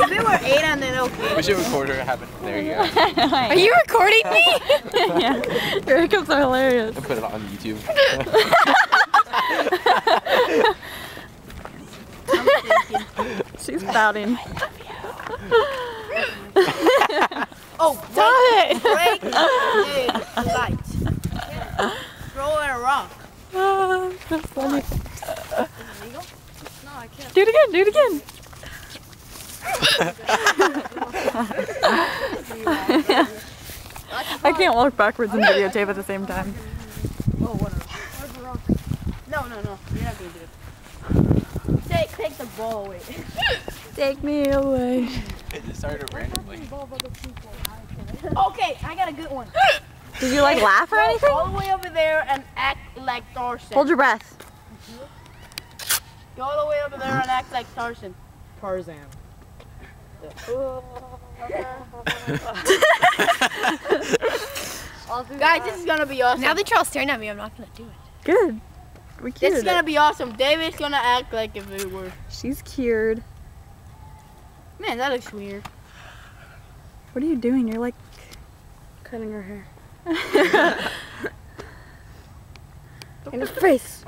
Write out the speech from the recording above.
If it were 8 and then okay. We should record her happen. There you go. Are you recording me? Yeah. Your hiccups are hilarious. And put it on YouTube. She's pouting. Oh, stop it! Break the light. Throw in a rock. Oh, that's funny. Is it legal? No, I can't. Do it again, do it again. I can't walk backwards and videotape at the same time. Oh, whatever. Where's the rock? No. You're not gonna do it. Take the ball away. Take me away. It just started randomly. Okay, I got a good one. Did you like laugh or anything? All the way over there and act like Tarzan. Hold your breath. Go all the way over there and act like Tarzan. Guys, this is gonna be awesome. Now that y'all staring at me, I'm not gonna do it. Good. We cured This is gonna be awesome. David's gonna act like if it were. She's cured. Man, that looks weird. What are you doing? You're like Cutting her hair. in the face.